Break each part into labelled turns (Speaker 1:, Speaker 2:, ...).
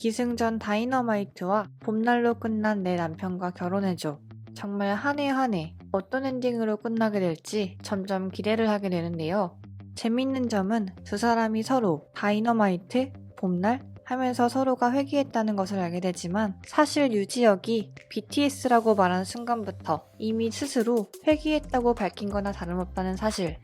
Speaker 1: 기승전 다이너마이트와 봄날로 끝난 내 남편과 결혼해줘. 정말 한 해 한 해 어떤 엔딩으로 끝나게 될지 점점 기대를 하게 되는데요. 재밌는 점은 두 사람이 서로 다이너마이트, 봄날 하면서 서로가 회귀했다는 것을 알게 되지만 사실 유지혁이 BTS라고 말한 순간부터 이미 스스로 회귀했다고 밝힌 거나 다름없다는 사실.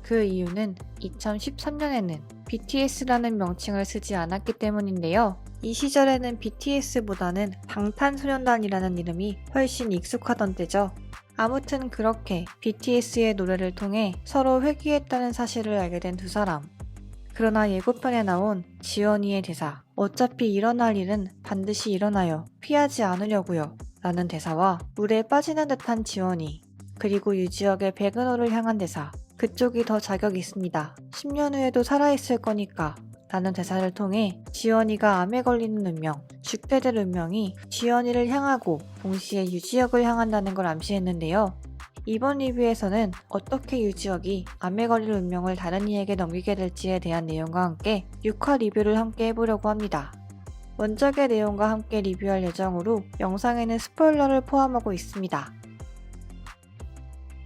Speaker 1: 그 이유는 2013년에는 BTS라는 명칭을 쓰지 않았기 때문인데요. 이 시절에는 BTS보다는 방탄소년단이라는 이름이 훨씬 익숙하던 때죠. 아무튼 그렇게 BTS의 노래를 통해 서로 회귀했다는 사실을 알게 된 두 사람. 그러나 예고편에 나온 지원이의 대사, 어차피 일어날 일은 반드시 일어나요. 피하지 않으려고요. 라는 대사와 물에 빠지는 듯한 지원이, 그리고 유지혁의 백은호를 향한 대사, 그쪽이 더 자격 있습니다. 10년 후에도 살아있을 거니까. 라는 대사를 통해 지원이가 암에 걸리는 운명, 죽게 될 운명이 지원이를 향하고 동시에 유지혁을 향한다는 걸 암시했는데요. 이번 리뷰에서는 어떻게 유지혁이 암에 걸릴 운명을 다른 이에게 넘기게 될지에 대한 내용과 함께 6화 리뷰를 함께 해보려고 합니다. 원작의 내용과 함께 리뷰할 예정으로 영상에는 스포일러를 포함하고 있습니다.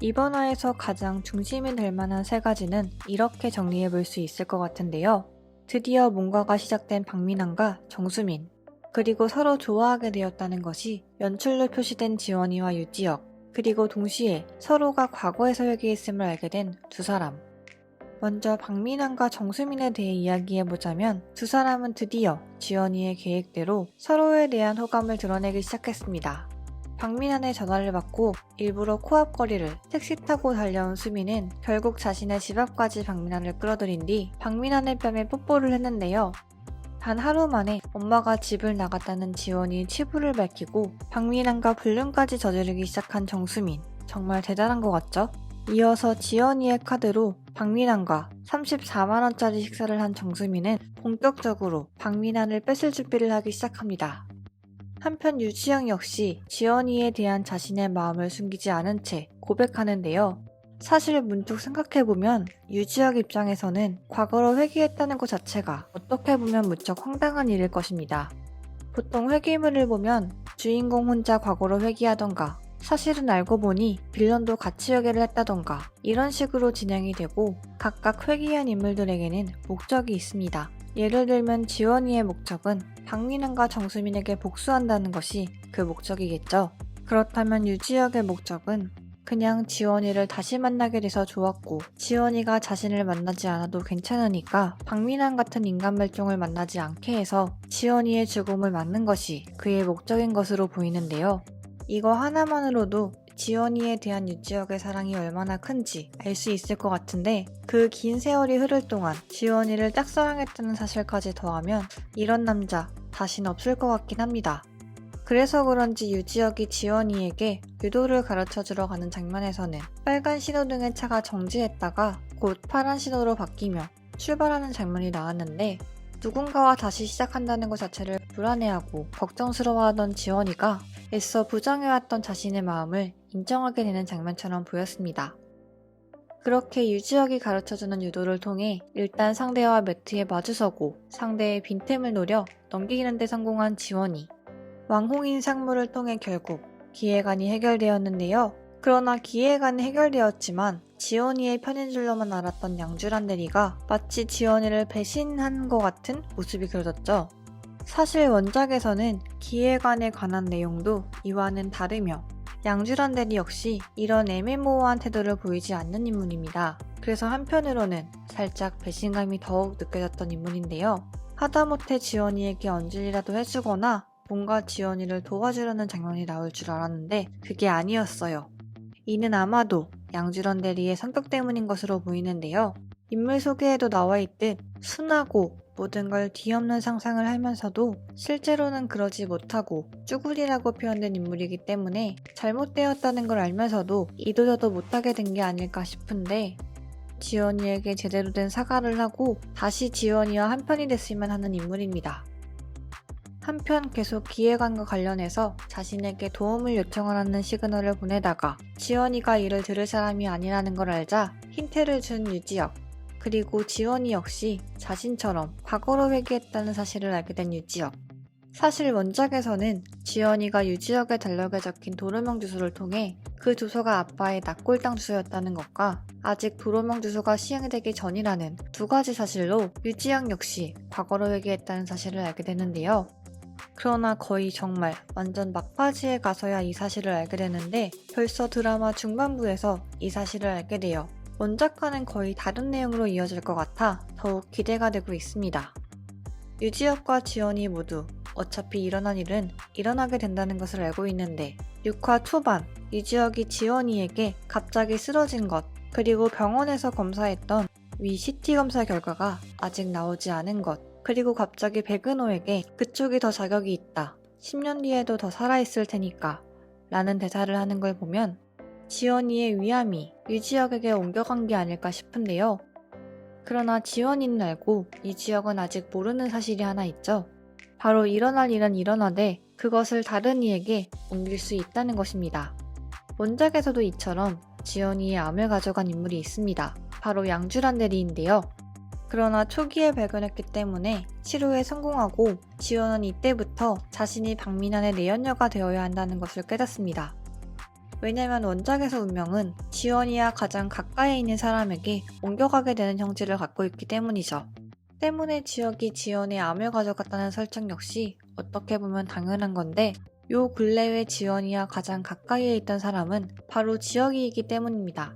Speaker 1: 이번 화에서 가장 중심이 될 만한 세 가지는 이렇게 정리해볼 수 있을 것 같은데요. 드디어 뭔가가 시작된 박민환과 정수민, 그리고 서로 좋아하게 되었다는 것이 연출로 표시된 지원이와 유지혁, 그리고 동시에 서로가 과거에서 회귀했음을 알게 된 두 사람. 먼저 박민환과 정수민에 대해 이야기해보자면 두 사람은 드디어 지원이의 계획대로 서로에 대한 호감을 드러내기 시작했습니다. 박민환의 전화를 받고 일부러 코앞 거리를 택시 타고 달려온 수민은 결국 자신의 집 앞까지 박민환을 끌어들인 뒤 박민환의 뺨에 뽀뽀를 했는데요. 단 하루 만에 엄마가 집을 나갔다는 지원이 치부를 밝히고 박민환과 불륜까지 저지르기 시작한 정수민. 정말 대단한 것 같죠? 이어서 지원이의 카드로 박민환과 34만원짜리 식사를 한 정수민은 본격적으로 박민환을 뺏을 준비를 하기 시작합니다. 한편 유지영 역시 지원이에 대한 자신의 마음을 숨기지 않은 채 고백하는데요. 사실 문득 생각해보면 유지혁 입장에서는 과거로 회귀했다는 것 자체가 어떻게 보면 무척 황당한 일일 것입니다. 보통 회귀물을 보면 주인공 혼자 과거로 회귀하던가 사실은 알고 보니 빌런도 같이 회귀를 했다던가 이런 식으로 진행이 되고 각각 회귀한 인물들에게는 목적이 있습니다. 예를 들면 지원이의 목적은 박민환과 정수민에게 복수한다는 것이 그 목적이겠죠. 그렇다면 유지혁의 목적은 그냥 지원이를 다시 만나게 돼서 좋았고 지원이가 자신을 만나지 않아도 괜찮으니까 박민환 같은 인간 말종을 만나지 않게 해서 지원이의 죽음을 막는 것이 그의 목적인 것으로 보이는데요. 이거 하나만으로도 지원이에 대한 유지혁의 사랑이 얼마나 큰지 알 수 있을 것 같은데 그 긴 세월이 흐를 동안 지원이를 짝사랑했다는 사실까지 더하면 이런 남자 다신 없을 것 같긴 합니다. 그래서 그런지 유지혁이 지원이에게 유도를 가르쳐주러 가는 장면에서는 빨간 신호등의 차가 정지했다가 곧 파란 신호로 바뀌며 출발하는 장면이 나왔는데 누군가와 다시 시작한다는 것 자체를 불안해하고 걱정스러워하던 지원이가 애써 부정해왔던 자신의 마음을 인정하게 되는 장면처럼 보였습니다. 그렇게 유지혁이 가르쳐주는 유도를 통해 일단 상대와 매트에 마주서고 상대의 빈틈을 노려 넘기는 데 성공한 지원이. 왕홍인 상무를 통해 결국 기획안이 해결되었는데요. 그러나 기획안은 해결되었지만 지원이의 편인 줄로만 알았던 양주란 대리가 마치 지원이를 배신한 것 같은 모습이 그려졌죠. 사실 원작에서는 기획안에 관한 내용도 이와는 다르며 양주란 대리 역시 이런 애매모호한 태도를 보이지 않는 인물입니다. 그래서 한편으로는 살짝 배신감이 더욱 느껴졌던 인물인데요. 하다못해 지원이에게 언질이라도 해주거나 뭔가 지원이를 도와주려는 장면이 나올 줄 알았는데 그게 아니었어요. 이는 아마도 양주란 대리의 성격 때문인 것으로 보이는데요. 인물 소개에도 나와 있듯 순하고 모든 걸 뒤엎는 상상을 하면서도 실제로는 그러지 못하고 쭈구리라고 표현된 인물이기 때문에 잘못되었다는 걸 알면서도 이도저도 못하게 된 게 아닐까 싶은데 지원이에게 제대로 된 사과를 하고 다시 지원이와 한편이 됐으면 하는 인물입니다. 한편 계속 기획안과 관련해서 자신에게 도움을 요청하라는 시그널을 보내다가 지원이가 이를 들을 사람이 아니라는 걸 알자 힌트를 준 유지혁. 그리고 지원이 역시 자신처럼 과거로 회귀했다는 사실을 알게 된 유지혁. 사실 원작에서는 지연이가 유지혁의 달력에 적힌 도로명 주소를 통해 그 주소가 아빠의 납골당 주소였다는 것과 아직 도로명 주소가 시행되기 전이라는 두 가지 사실로 유지혁 역시 과거로 회귀했다는 사실을 알게 되는데요. 그러나 거의 정말 완전 막바지에 가서야 이 사실을 알게 되는데 벌써 드라마 중반부에서 이 사실을 알게 되어 원작과는 거의 다른 내용으로 이어질 것 같아 더욱 기대가 되고 있습니다. 유지혁과 지연이 모두 어차피 일어난 일은 일어나게 된다는 것을 알고 있는데 6화 초반 유지혁이 지연이에게 갑자기 쓰러진 것 그리고 병원에서 검사했던 위 CT 검사 결과가 아직 나오지 않은 것 그리고 갑자기 백은호에게 그쪽이 더 자격이 있다. 10년 뒤에도 더 살아있을 테니까 라는 대사를 하는 걸 보면 지연이의 위암이 유지혁에게 옮겨간 게 아닐까 싶은데요. 그러나 지연이는 알고 유지혁은 아직 모르는 사실이 하나 있죠. 바로 일어날 일은 일어나되 그것을 다른 이에게 옮길 수 있다는 것입니다. 원작에서도 이처럼 지연이의 암을 가져간 인물이 있습니다. 바로 양주란 대리인데요. 그러나 초기에 발견했기 때문에 치료에 성공하고 지연은 이때부터 자신이 박민환의 내연녀가 되어야 한다는 것을 깨닫습니다. 왜냐면 원작에서 운명은 지연이와 가장 가까이 있는 사람에게 옮겨가게 되는 형질을 갖고 있기 때문이죠. 때문에 지혁이 지연의 암을 가져갔다는 설정 역시 어떻게 보면 당연한 건데 요 근래에 지연이와 가장 가까이에 있던 사람은 바로 지혁이이기 때문입니다.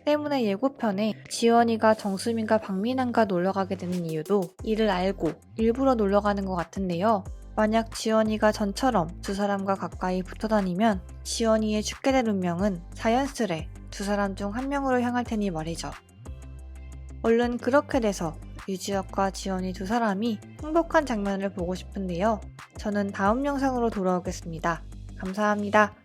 Speaker 1: 때문에 예고편에 지연이가 정수민과 박민환과 놀러가게 되는 이유도 이를 알고 일부러 놀러가는 것 같은데요. 만약 지연이가 전처럼 두 사람과 가까이 붙어다니면 지연이의 죽게 될 운명은 자연스레 두 사람 중 한 명으로 향할 테니 말이죠. 얼른 그렇게 돼서 유지혁과 지연이 두 사람이 행복한 장면을 보고 싶은데요. 저는 다음 영상으로 돌아오겠습니다. 감사합니다.